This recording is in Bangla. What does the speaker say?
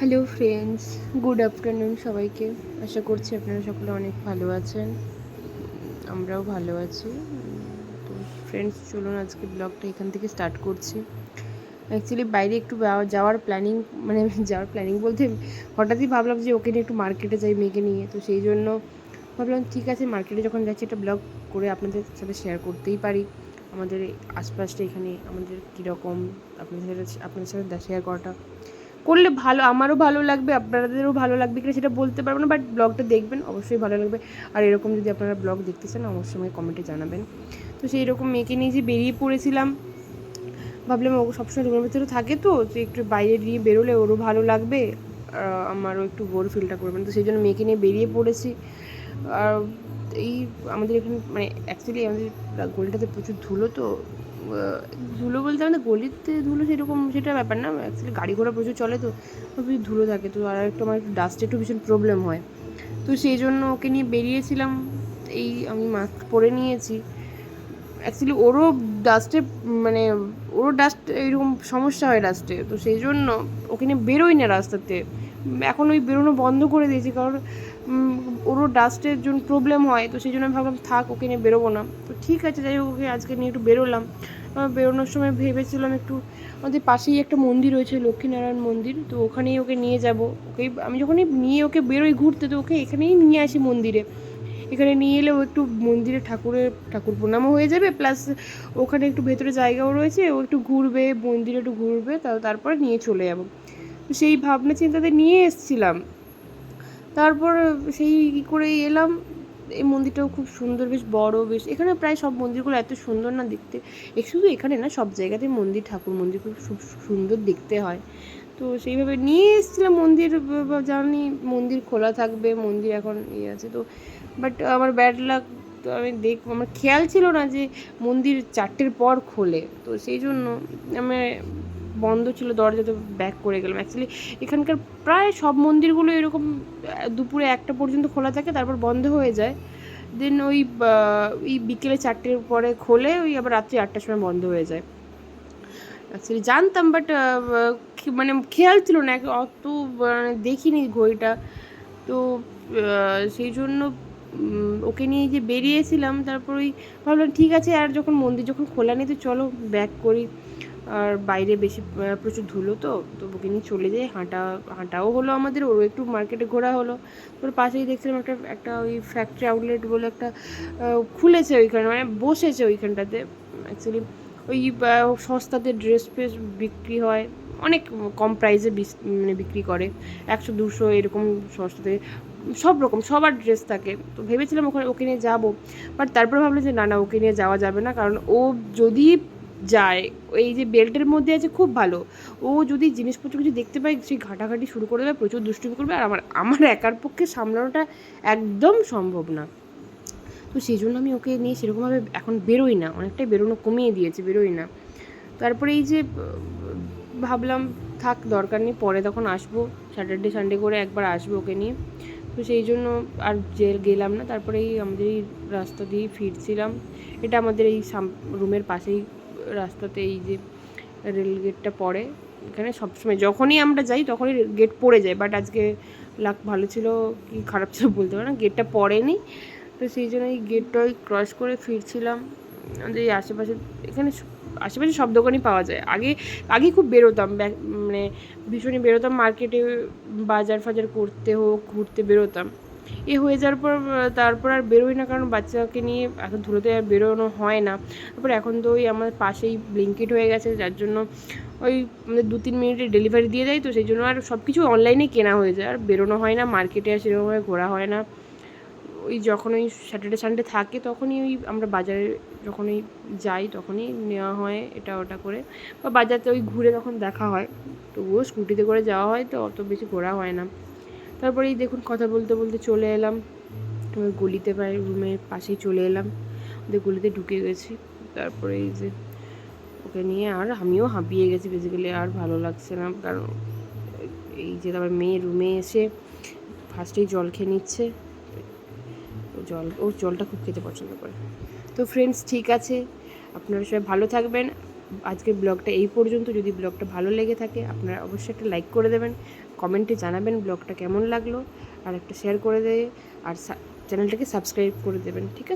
হ্যালো ফ্রেন্ডস, গুড আফটারনুন সবাইকে। আশা করছি আপনারা সকলে অনেক ভালো আছেন। আমরাও ভালো আছি। তো ফ্রেন্ডস, চলুন আজকে ব্লগটা এখান থেকে স্টার্ট করছি। অ্যাকচুয়ালি বাইরে একটু যাওয়ার প্ল্যানিং, মানে যাওয়ার প্ল্যানিং বলতে হঠাৎই ভাবলাম যে ওকে নিয়ে একটু মার্কেটে যাই, মেয়েকে নিয়ে। তো সেই জন্য ভাবলাম ঠিক আছে, মার্কেটে যখন যাচ্ছি একটা ব্লগ করে আপনাদের সাথে শেয়ার করতেই পারি। আমাদের এই আশপাশটা এখানে আমাদের কীরকম আপনাদের সাথে শেয়ার করাটা করলে ভালো, আমারও ভালো লাগবে, আপনাদেরও ভালো লাগবে কিনা সেটা বলতে পারবো না, বাট ব্লগটা দেখবেন, অবশ্যই ভালো লাগবে। আর এরকম যদি আপনারা ব্লগ দেখতে চান অবশ্যই আমাকে কমেন্টে জানাবেন। তো সেই রকম মেয়েকে নিয়ে যে বেরিয়ে পড়েছিলাম, ভাবলাম ও সবসময় রুমের ভিতরে থাকে, তো একটু বাইরে দিয়ে বেরোলে ওরও ভালো লাগবে, আমারও একটু বোর ফিলটা করবেন। তো সেই জন্য মেয়েকে নিয়ে বেরিয়ে পড়েছি। আর এই আমাদের এখানে মানে অ্যাকচুয়ালি আমাদের গলিটাতে প্রচুর ধুলো, তো ধুলো বলতে আমাদের গলিতে ধুলো সেরকম সেটা ব্যাপার না, অ্যাকচুয়ালি গাড়ি ঘোড়া প্রচুর চলে, তো প্রচুর ধুলো থাকে। তো আর একটু আমার একটু ডাস্টে একটু ভীষণ প্রবলেম হয়। তো সেই জন্য ওকে নিয়ে বেরিয়েছিলাম। এই আমি মাস্ক পরে নিয়েছি। অ্যাকচুয়ালি ওরও ডাস্টে, মানে ওরও ডাস্ট এইরকম সমস্যা হয় ডাস্টে, তো সেই জন্য ওকে নিয়ে বেরোই না রাস্তাতে। এখন ওই বেরোনো বন্ধ করে দিয়েছি, কারণ ওরও ডাস্টের জন্য প্রবলেম হয়। তো সেই জন্য আমি ভাবলাম থাক, ওকে নিয়ে বেরোবো না। তো ঠিক আছে, যাই হোক, ওকে আজকে নিয়ে একটু বেরোলাম। বেরোনোর সময় ভেবেছিলাম একটু আমাদের পাশেই একটা মন্দির রয়েছে, লক্ষ্মীনারায়ণ মন্দির, তো ওখানেই ওকে নিয়ে যাব। ওকে আমি যখনই নিয়ে ওকে বেরোই ঘুরতে, তো ওকে এখানেই নিয়ে আসি মন্দিরে। এখানে নিয়ে এলে ও একটু মন্দিরে ঠাকুর প্রণামও হয়ে যাবে, প্লাস ওখানে একটু ভেতরে জায়গাও রয়েছে, ও একটু ঘুরবে, মন্দিরে একটু ঘুরবে, তারপরে নিয়ে চলে যাব। তো সেই ভাবনা চিন্তাতে নিয়ে এসেছিলাম। তারপর সেই কী করে এলাম। এই মন্দিরটাও খুব সুন্দর, বেশ বড়, বেশ এখানে প্রায় সব মন্দিরগুলো এত সুন্দর না দেখতে। শুধু এখানে না, সব জায়গাতেই ঠাকুর মন্দির খুব সুন্দর দেখতে হয়। তো সেইভাবে নিয়ে এসেছিলাম মন্দির। জানি মন্দির খোলা থাকবে, মন্দির এখন আছে তো, বাট আমার ব্যাড লাক। তো আমি আমার খেয়াল ছিল না যে মন্দির 4টের পর খোলে, তো সেই জন্য আমি বন্ধ ছিল, দরজাতে ব্যাক করে গেলাম। অ্যাকচুয়ালি এখানকার প্রায় সব মন্দিরগুলো এরকম দুপুরে 1টা পর্যন্ত খোলা থাকে, তারপর বন্ধ হয়ে যায়। দেন ওই বিকেলে 4টের পরে খোলে, ওই আবার রাত্রি 8টার সময় বন্ধ হয়ে যায়। অ্যাকচুয়ালি জানতাম, বাট মানে খেয়াল ছিল না, অত দেখিনি ঘড়িটা। তো সেই জন্য ওকে নিয়ে যে বেরিয়েছিলাম, তারপর ওই ভাবলাম ঠিক আছে, আর মন্দির যখন খোলা নেই, তো চলো ব্যাক করি। আর বাইরে বেশি প্রচুর ধুলো, তো ওকে নিয়ে চলে যাই। হাঁটাও হলো আমাদের, ওরও একটু মার্কেটে ঘোরা হলো। তারপর পাশেই দেখছিলাম একটা ওই ফ্যাক্টরি আউটলেট বলে একটা খুলেছে ওইখানে, মানে বসেছে ওইখানটাতে। অ্যাকচুয়ালি ওই সস্তাতে ড্রেস ফ্রেস বিক্রি হয়, অনেক কম প্রাইসে মানে বিক্রি করে, 100-200 এরকম সস্তাতে সব রকম সবার ড্রেস থাকে। তো ভেবেছিলাম ওকে নিয়ে যাবো, বাট তারপরে ভাবলাম যে না না, ওকে নিয়ে যাওয়া যাবে না, কারণ ও যদি যায়, এই যে বেল্টের মধ্যে আছে খুব ভালো, ও যদি জিনিসপত্র কিছু দেখতে পায়, সেই ঘাটাঘাটি শুরু করে দেবে, প্রচুর দুষ্টুমি করবে, আর আমার একার পক্ষে সামলানোটা একদম সম্ভব না। তো সেই জন্য আমি ওকে নিয়ে সেরকমভাবে এখন বেরোই না, অনেকটাই বেরোনো কমিয়ে দিয়েছি, বেরোই না। তারপরে এই যে ভাবলাম থাক, দরকার নেই, পরে তখন আসবো, স্যাটারডে সানডে করে একবার আসবো ওকে নিয়ে। তো সেই জন্য আর গেলাম না। তারপরে এই আমাদের এই রাস্তা দিয়েই ফিরছিলাম। এটা আমাদের এই রুমের পাশেই রাস্তাতে এই যে রেল গেটটা পড়ে, এখানে সবসময় যখনই আমরা যাই তখনই গেট পড়ে যায়, বাট আজকে লাক ভালো ছিল কি খারাপ ছিল বলতে পারো না, গেটটা পড়েনি। তো সেই জন্য এই গেটটা ওই ক্রস করে ফিরছিলাম। আমাদের এই এখানে আশেপাশে সব দোকানই পাওয়া যায়। আগে খুব বেরোতাম, মানে ভীষণই বেরোতাম মার্কেটে, বাজার ফাজার করতে হোক, ঘুরতে বেরোতাম। হয়ে যাওয়ার পর তারপর আর বেরোই না, কারণ বাচ্চাকে নিয়ে এত ধুলোতে আর বেরোনো হয় না। তারপর এখন তো ওই আমার পাশেই ব্লিঙ্কিট হয়ে গেছে, যার জন্য ওই 2-3 মিনিটে ডেলিভারি দিয়ে যায়, তো সেই জন্য আর সব কিছু অনলাইনে কেনা হয়ে যায়, আর বেরোনো হয় না, মার্কেটে আর সেরকমভাবে ঘোরা হয় না। ওই যখন ওই স্যাটারডে সানডে থাকে তখনই ওই আমরা বাজারে যখনই যাই তখনই নেওয়া হয় এটা ওটা করে, বা বাজারতে ওই ঘুরে তখন দেখা হয়। তবুও স্কুটিতে করে যাওয়া হয়, তো অত বেশি ঘোরা হয় না। তারপরে এই দেখুন কথা বলতে বলতে চলে এলাম গলিতে, প্রায় রুমের পাশেই চলে এলাম, ওদের গলিতে ঢুকে গেছি। তারপরে এই যে ওকে নিয়ে আর আমিও হাঁপিয়ে গেছি বেসিক্যালি, আর ভালো লাগছে না, কারণ এই যে তারপর মেয়ে রুমে এসে ফার্স্টেই জল খেয়ে নিচ্ছে। ও জলটা খুব খেতে পছন্দ করে। তো ফ্রেন্ডস, ঠিক আছে, আপনারা সবাই ভালো থাকবেন। আজকের ব্লগটা এই পর্যন্ত। যদি ব্লগটা ভালো লেগে থাকে আপনারা অবশ্যই একটা লাইক করে দেবেন, কমেন্টে জানাবেন ব্লগটা কেমন লাগলো, আর একটা শেয়ার করে দেয়, আর চ্যানেলটাকে সাবস্ক্রাইব করে দেবেন, ঠিক আছে?